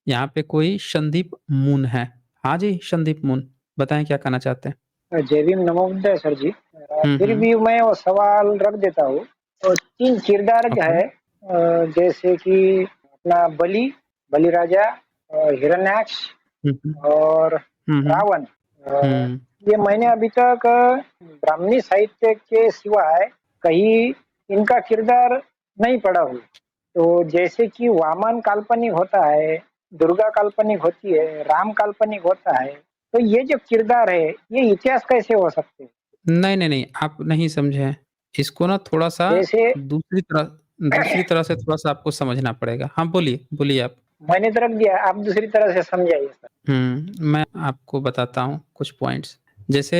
यहाँ पे कोई संदीप मून है। हाँ जी, संदीप मून, बताएँ क्या कहना चाहते हैं? जय भीम, नमो बुद्धाय सर जी। फिर हुँ। भी मैं वो सवाल रख देता हूँ। और 3 किरदार जो ओके। है जैसे कि अपना बलि राजा, हिरण्याक्ष हुँ, हुँ। और हुँ, हुँ। रावण। हुँ। ये मैंने अभी तक ब्राह्मणी साहित्य के सिवाय कहीं इनका किरदार नहीं पढ़ा हूँ। तो जैसे कि वामन काल्पनिक होता है, दुर्गा काल्पनिक होती है, राम काल्पनिक होता है, तो ये जो किरदार है, ये इतिहास कैसे हो सकते हैं? नहीं, नहीं, नहीं, आप नहीं समझे हैं। इसको ना थोड़ा-सा जैसे दूसरी तरह से थोड़ा-सा आपको समझना पड़ेगा। हाँ, बोलिए, बोलिए आप। मैंने तो रख दिया, आप दूसरी तरह से समझाइए सर। मैं आपको बताता हूँ कुछ पॉइंट्स। जैसे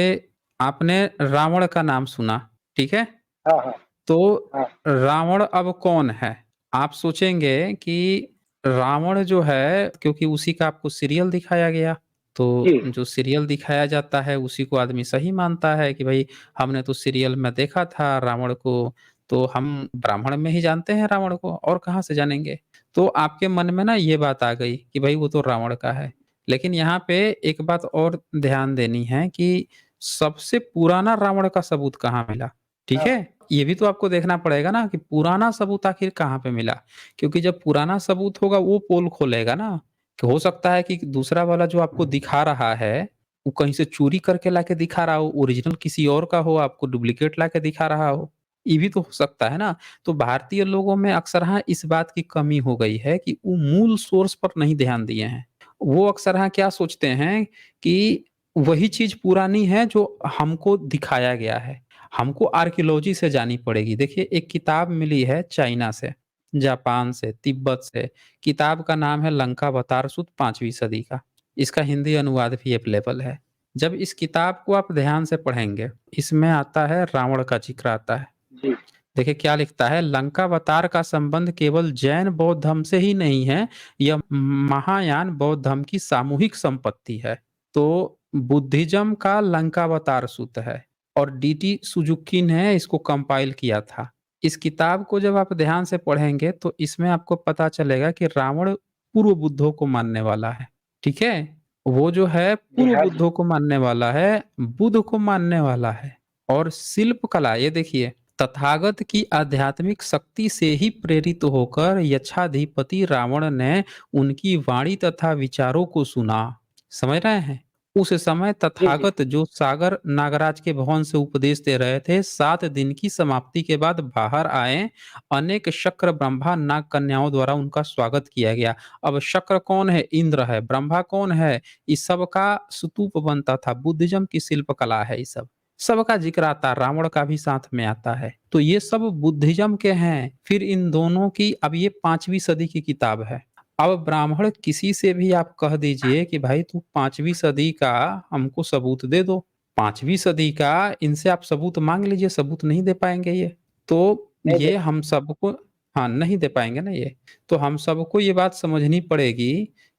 आपने रावण का नाम सुना, ठीक है? हाँ, हाँ, तो हाँ। रावण अब कौन है? आप सोचेंगे कि रावण जो है, क्योंकि उसी का आपको सीरियल दिखाया गया, तो जी, जो सीरियल दिखाया जाता है उसी को आदमी सही मानता है कि भई हमने तो सीरियल में देखा था रावण को, तो हम ब्राह्मण में ही जानते हैं रावण को और कहाँ से जानेंगे? तो आपके मन में ना ये बात आ गई कि भई वो तो रावण का है। लेकिन यहाँ पे एक बात और ध्यान देनी है कि सबसे पुराना रावण का सबूत कहाँ मिला, ठीक हाँ, है? ये भी तो आपको देखना पड़ेगा ना कि पुराना सबूत आखिर कहाँ पे मिला? क्योंकि जब पुराना सबूत होगा वो पोल खोलेगा ना, कि हो सकता है कि दूसरा वाला जो आपको दिखा रहा है, वो कहीं से चोरी करके लाके दिखा रहा हो, ओरिजिनल किसी और का हो, आपको डुप्लीकेट लाके दिखा रहा हो। ये भी तो हो सकता है ना? तो भारतीय लोगों में अक्सरहाँ इस बात की कमी हो गई है कि वो मूल सोर्स पर नहीं ध्यान दिए हैं। वो अक्सरहाँ क्या सोचते हैं कि वही चीज़ पुरानी है जो हमको दिखाया गया है। हमको आर्कियोलॉजी से जानी पड़ेगी। देखिए एक किताब मिली है चाइना से, जापान से, तिब्बत से। किताब का नाम है लंकावतार सूत्र 5वीं सदी का। इसका हिंदी अनुवाद भी अवेलेबल है। जब इस किताब को आप ध्यान से पढ़ेंगे, इसमें आता है रावण का ज़िक्र आता है। जी, देखिए क्या लिखता है, लंकावतार का संबंध केवल जैन बौद्ध धर्म से ही नहीं है, यह महायान बौद्ध धर्म की सामूहिक संपत्ति है। तो बुद्धिज्म का लंकावतार सूत्र है और डीटी सुजुकी ने इसको कंपाइल किया था। इस किताब को जब आप ध्यान से पढ़ेंगे तो इसमें आपको पता चलेगा कि रावण पूर्व बुद्धों को मानने वाला है, ठीक है? वो जो है जी, पूर्व हाँ जी। बुद्धों को मानने वाला है, बुद्ध को मानने वाला है। और शिल्प कला ये देखिए, तथागत की आध्यात्मिक शक्ति से ही प्रेरित होकर यक्षाधिपति रावण ने उनकी वाणी तथा विचारों को सुना। समझ रहे हैं? उस समय जी, जी। तथागत जो सागर नागराज के भवन से उपदेश दे रहे थे, 7 दिन की समाप्ति के बाद बाहर आए। अनेक शक्र ब्रह्मा नाग कन्याओं द्वारा उनका स्वागत किया गया। अब शक्र कौन है? इंद्र है। ब्रह्मा कौन है? इस सब का स्तूप बनता था। बुद्धिज्म की शिल्प कला है ये सब। सबका जिक्र आता है, रावण का भी साथ में आता है। तो ये सब बुद्धिज्म के हैं। फिर इन दोनों की अब ये 5वीं सदी की किताब है। अब ब्राह्मण किसी से भी आप कह दीजिए कि भाई तू 5वीं सदी का हमको सबूत दे दो। 5वीं सदी का इनसे आप सबूत माँग लीजिए, सबूत नहीं दे पाएँगे ये। तो नहीं दे ये पाएँगे। हम सबको हाँ, नहीं दे पाएँगे ना ये। तो हम सबको ये बात समझनी पड़ेगी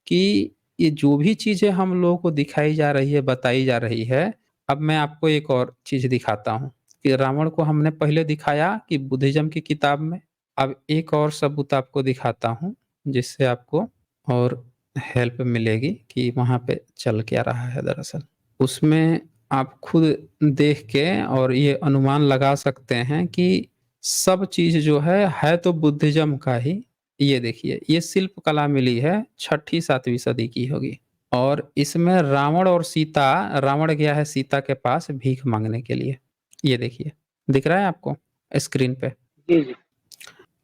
कि ये जो भी चीज़ें हम लोगों को दिखाई जा रही है, बताई जा रही है, अब मैं आपको एक और चीज़ दिखाता हूँ कि रावण को हमने पहले दिखाया कि बुद्धिज़्म की किताब में, अब एक और सबूत आपको दिखाता हूँ, जिससे आपको और हेल्प मिलेगी कि वहाँ पे चल क्या रहा है दरअसल। उसमें आप खुद देख के और ये अनुमान लगा सकते हैं कि सब चीज़ जो है तो बुद्धिज़्म का ही। ये देखिए, ये शिल्प कला मिली है 6ठी 7वीं सदी की होगी। और इसमें रावण और सीता, रावण गया है सीता के पास भीख माँगने के लिए। ये देखिए, दिख रहा है आपको स्क्रीन पे? जी, जी।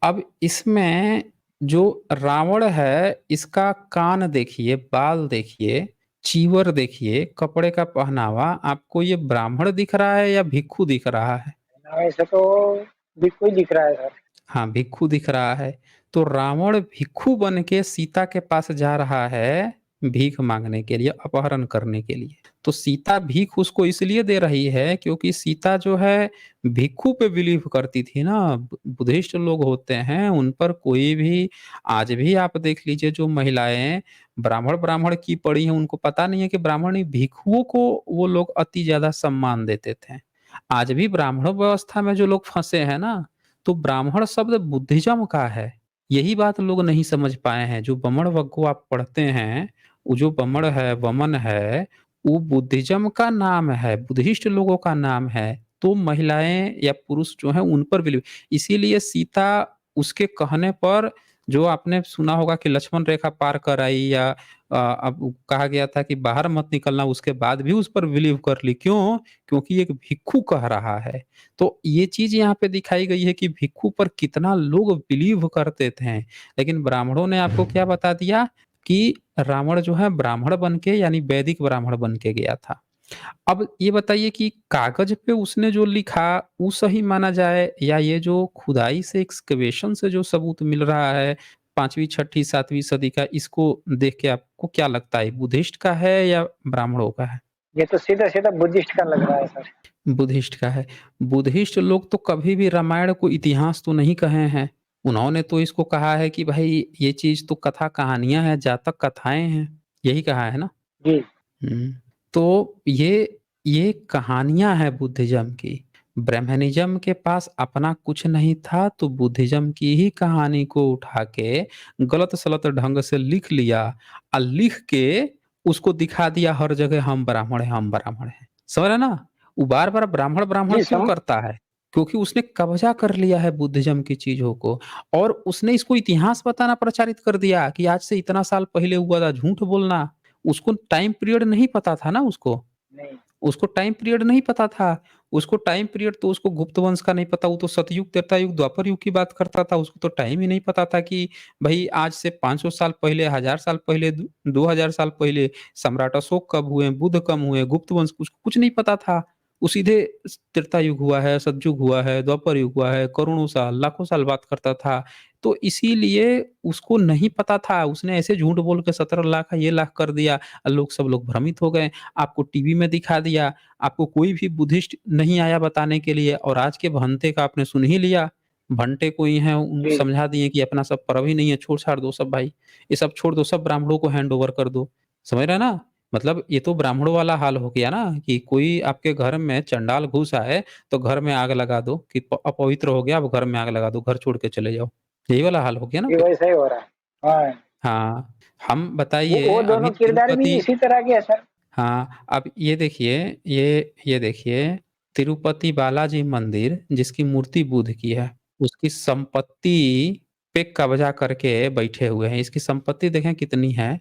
अब इसमें जो रावण है, इसका कान देखिए, बाल देखिए, चीवर देखिए, कपड़े का पहनावा, आपको ये ब्राह्मण दिख रहा है या भिक्षु दिख रहा है? ऐसे तो बिल्कुल दिख रहा है सर। हाँ, भिक्षु दिख रहा है। तो रावण भिक्षु बन के सीता के पास जा रहा है, भीख माँगने के लिए, अपहरण करने के लिए। तो सीता भीख उसको इसलिए दे रही है क्योंकि सीता जो है भिक्षु पे बिलीव करती थी ना। बुद्धिस्ट लोग होते हैं, उन पर कोई भी आज भी आप देख लीजिए जो महिलाएँ ब्राह्मण की पड़ी हैं, उनको पता नहीं है कि ब्राह्मण नहीं, भिक्षुओं को वो लोग अति ज़्यादा सम्मान देते थे। आज भी ब्राह्मण व्यवस्था में जो लोग फँसे हैं ना, तो ब्राह्मण शब्द बुद्धिज्म का है। यही बात लोग नहीं समझ पाए हैं। जो बमण वग्गो आप पढ़ते हैं, वो जो बमण है, वमन है, वो बुद्धिज़्म का नाम है, बुद्धिस्ट लोगों का नाम है। तो महिलाएँ या पुरुष जो हैं उन पर बिलीव, इसीलिए सीता उसके कहने पर, जो आपने सुना होगा कि लक्ष्मण रेखा पार कर आई, या अब कहा गया था कि बाहर मत निकलना, उसके बाद भी उस पर बिलीव कर ली। क्यों? क्योंकि एक भिक्षु कह रहा है। तो ये चीज़ यहाँ पे दिखाई गई है कि भिक्षु पर कितना लोग बिलीव करते थे। लेकिन ब्राह्मणों ने आपको क्या बता दिया कि रावण जो है ब्राह्मण बन के, यानी वैदिक ब्राह्मण बन के गया था। अब ये बताइए कि कागज़ पे उसने जो लिखा वो सही माना जाए, या ये जो खुदाई से, एक्सकवेशन से जो सबूत मिल रहा है 5वीं, 6ठी, 7वीं सदी का, इसको देख के आपको क्या लगता है, बुद्धिस्ट का है या ब्राह्मणों का है? ये तो सीधा-सीधा बुद्धिस्ट का लग रहा है सर। बुद्धिस्ट का है। बुद्धिस्ट लोग तो कभी भी रामायण को इतिहास तो नहीं कहे हैं। उन्होंने तो इसको कहा है कि भाई ये चीज़ तो कथा कहानियाँ हैं, जातक कथाएँ हैं। यही कहा है ना? जी, हुँ। तो ये कहानियाँ हैं बुद्धिज़्म की। ब्रह्मनिज़्म के पास अपना कुछ नहीं था, तो बुद्धिज़्म की ही कहानी को उठा के गलत-सलत ढंग से लिख लिया, और लिख के उसको दिखा दिया हर जगह, हम ब्राह्मण हैं, हम ब्राह्मण हैं। समझ रहे हैं ना? वो बार-बार ब्राह्मण-ब्राह्मण जी क्यों सम करता है? क्योंकि उसने कब्ज़ा कर लिया है बुद्धिज़्म की चीज़ों को, और उसने इसको इतिहास बताना प्रचारित कर दिया कि आज से इतना साल पहले हुआ था, झूठ बोलना। उसको टाइम पीरियड नहीं पता था ना उसको। नहीं, उसको टाइम पीरियड नहीं पता था। उसको टाइम पीरियड तो उसको गुप्त वंश का नहीं पता, वो तो सतयुग, त्रेता युग, द्वापर युग की बात करता था। उसको तो टाइम ही नहीं पता था कि भई आज से 500 साल पहले, 1000 साल पहले, 2000 साल पहले सम्राट अशोक कब हुए, बुद्ध कब हुए, गुप्त वंश, कुछ कुछ नहीं पता था। वो सीधे त्रेता युग हुआ है, सतयुग हुआ है, द्वापर युग हुआ है, करोड़ों साल, लाखों साल बात करता था। तो इसीलिए उसको नहीं पता था। उसने ऐसे झूठ बोल के 17 लाख, ये लाख कर दिया, लोग सब लोग भ्रमित हो गए। आपको टीवी में दिखा दिया, आपको कोई भी बुद्धिस्ट नहीं आया बताने के लिए, और आज के भंते का आपने सुन ही लिया। भंटे कोई हैं, उनको जी, समझा दिए कि अपना सब पर्व ही नहीं है, छोड़-छाड़ दो सब भाई। ये सब छोड़ दो, सब ब्राह्मणों को हैंड ओवर कर दो। समझ रहे हैं ना? मतलब ये तो ब्राह्मणों वाला हाल हो गया ना, कि कोई आपके घर में चंडाल घुस आए, तो घर में आग लगा दो कि अपवित्र हो गया, अब घर में आग लगा दो, घर छोड़ के चले जाओ। यही वाला हाल हो गया ना जी फिर। वैसा ही हो रहा है। हाँ, हाँ, हम बताइए वो अभी दोनों किरदार भी तिरुपति। इसी तरह के हैं सर। हाँ, अब ये देखिए, ये देखिए, तिरुपति बालाजी मंदिर जिसकी मूर्ति बुद्ध की है, उसकी संपत्ति पे कब्ज़ा करके बैठे हुए हैं। इसकी संपत्ति देखें कितनी है।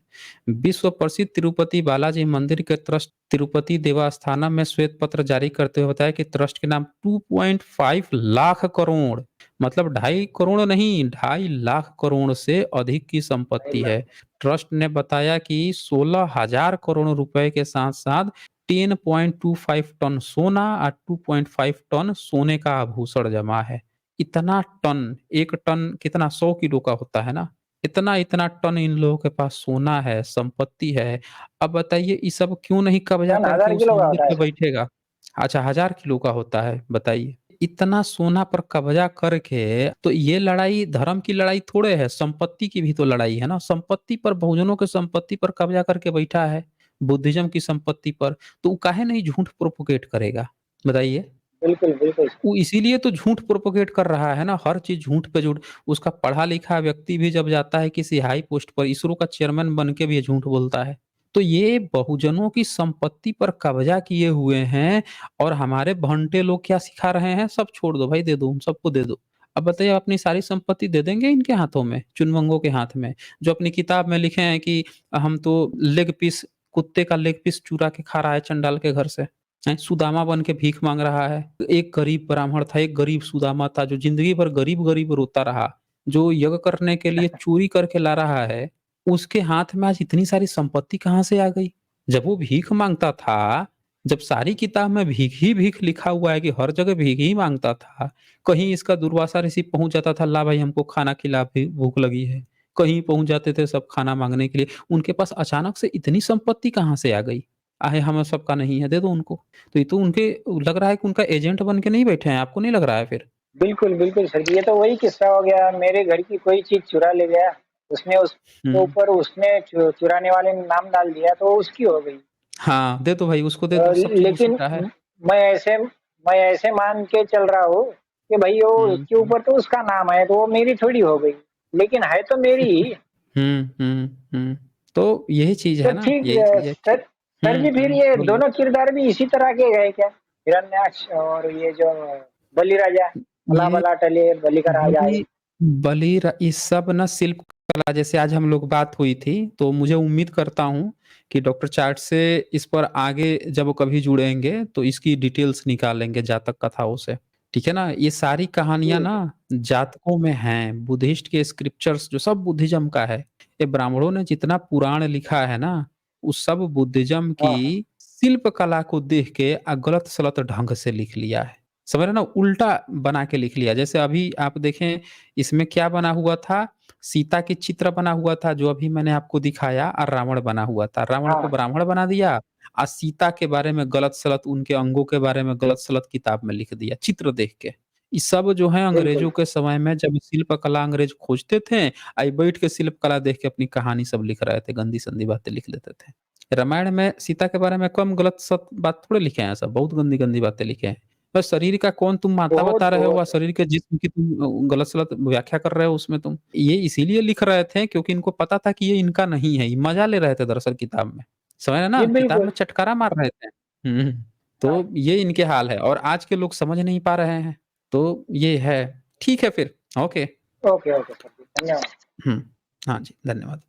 विश्व प्रसिद्ध तिरुपति बालाजी मंदिर के ट्रस्ट तिरुपति देवस्थानम में श्वेत पत्र जारी करते हुए बताया कि ट्रस्ट के नाम 2.5 लाख करोड़, मतलब 2.5 करोड़ नहीं, 2.5 लाख करोड़ से अधिक की संपत्ति है। ट्रस्ट ने बताया कि 16,000 करोड़ रुपए के साथ-साथ 10.25 टन सोना और 2.5 टन सोने का आभूषण जमा है। इतना टन, 1 टन कितना 100 किलो का होता है ना? इतना-इतना टन इन लोगों के पास सोना है, संपत्ति है। अब बताइए ये सब क्यों नहीं कब्ज़ा टन करके 1000 उस किलो का मंदिर होता है पे सर। बैठेगा? अच्छा, 1000 किलो का होता है, बताइए। इतना सोना पर कब्जा करके, तो ये लड़ाई धर्म की लड़ाई थोड़े है, संपत्ति की भी तो लड़ाई है ना। संपत्ति पर, बहुजनों की संपत्ति पर कब्जा करके बैठा है, बुद्धिज्म की संपत्ति पर, तो वो काहे नहीं झूठ प्रोपोगेट करेगा, बताइए। बिल्कुल, बिल्कुल सर। वो इसीलिए तो झूठ प्रोपोगेट कर रहा है ना, हर चीज़ झूठ पे झूठ। उसका पढ़ा लिखा व्यक्ति भी जब जाता है किसी हाई पोस्ट पर, इसरो का चेयरमैन बन के भी ये झूठ बोलता है। तो ये बहुजनों की संपत्ति पर कब्जा किए हुए हैं, और हमारे भंटे लोग क्या सिखा रहे हैं, सब छोड़ दो भाई, दे दो, हम सबको दे दो। अब बताइए, अपनी सारी संपत्ति दे देंगे इनके हाथों में, चुनवंगों के हाथ में, जो अपनी किताब में लिखे हैं कि हम तो लेग पीस, कुत्ते का लेग पीस चुरा के खा रहा है चंडाल के घर से। हैं, सुदामा बन के भीख माँग रहा है। एक गरीब ब्राह्मण था, एक गरीब सुदामा था, जो ज़िंदगी भर गरीब-गरीब रोता रहा। जो यज्ञ करने के लिए चोरी करके ला रहा है, उसके हाथ में आज इतनी सारी संपत्ति कहाँ से आ गई? जब वो भीख माँगता था, जब सारी किताब में भीख ही भीख लिखा हुआ है कि हर जगह भीख ही माँगता था, कहीं इसका दुर्वासा ऋषि पहुँच जाता था, ला भाई हमको खाना खिला, भी भूख लगी है। कहीं पहुँच जाते थे सब खाना माँगने के लिए। उनके पास अचानक से इतनी संपत्ति कहाँ से आ गई? आहे हम सबका नहीं है, दे दो उनको। तो ये तो उनके, लग रहा है कि उनका एजेंट बन के नहीं बैठे हैं, आपको नहीं लग रहा है फिर? बिल्कुल, बिल्कुल सर। ये तो वही किस्सा हो गया, मेरे घर की कोई चीज़ चुरा ले गया, उसने हुँ। उसके ऊपर उसने चुराने वाले ने नाम डाल दिया तो उसकी हो गई। हाँ, दे दो भाई, उसको दे दो, सब चीज़ उसी लेकिन का है। मैं ऐसे मान के चल रहा हूँ कि भई वो हुँ, उसके ऊपर तो उसका नाम है, तो वो मेरी थोड़ी हो गई। लेकिन है तो मेरी ही। तो यही चीज़ तो है ना, ठीक यही चीज़ है। सर, सर जी फिर ये बोलिए। दोनों किरदार भी इसी तरह के गए क्या? हिरण्याक्ष और ये जो बलिराजा, भला ये भला टले बलि का राजा है। बलि बलि र ये सब ना शिल्प कला, जैसे आज हम लोग बात हुई थी, तो मुझे उम्मीद करता हूँ कि डॉक्टर चार्ट से इस पर आगे जब वो कभी जुड़ेंगे, तो इसकी डिटेल्स निकालेंगे जातक कथाओं से। ठीक है ना? ये सारी कहानियाँ जी ना जी। जातकों में हैं, बुद्धिस्ट के स्क्रिप्चर्स जो सब बुद्धिज़्म का है। ये ब्राह्मणों ने जितना पुराण लिखा है ना, वो सब बुद्धिज़्म हाँ हाँ। की शिल्प कला को देख के गलत-सलत ढंग से लिख लिया है। समझ रहे हैं ना? उल्टा बना के लिख लिया। जैसे अभी आप देखें, इसमें क्या बना हुआ था, सीता की चित्र बना हुआ था जो अभी मैंने आपको दिखाया, और रावण बना हुआ था। रावण को हाँ, ब्राह्मण बना दिया और सीता के बारे में गलत-सलत, उनके अंगों के बारे में गलत-सलत किताब में लिख दिया, चित्र देख के। ये सब जो है बिल्कुल। अंग्रेजों के समय में जब शिल्प कला अंग्रेज खोजते थे, बैठ के शिल्प कला देख के अपनी कहानी सब लिख रहे थे, गंदी-संदी बातें लिख लेते थे। रामायण में सीता के बारे में कम गलत-सत बात थोड़े लिखे हैं सब, बहुत गंदी-गंदी बातें लिखे हैं। बस शरीर का कौन तुम माता बहुत बता रहे हो, बहुत। और शरीर के जिस्म की तुम गलत-सलत व्याख्या कर रहे हो उसमें तुम। ये इसीलिए लिख रहे थे क्योंकि इनको पता था कि ये इनका नहीं है, ये मज़ा ले रहे थे दरअसल किताब में। समझ रहे हैं जी ना? किताब में बिल्कुल। चटकारा मार रहे थे। हुँ, हाँ। तो ये इनके हाल है और आज के लोग समझ नहीं पा रहे हैं। तो ये है। ठीक है फिर, ओके। ओके ओके सर जी, धन्यवाद। हुँ। हाँ जी, धन्यवाद।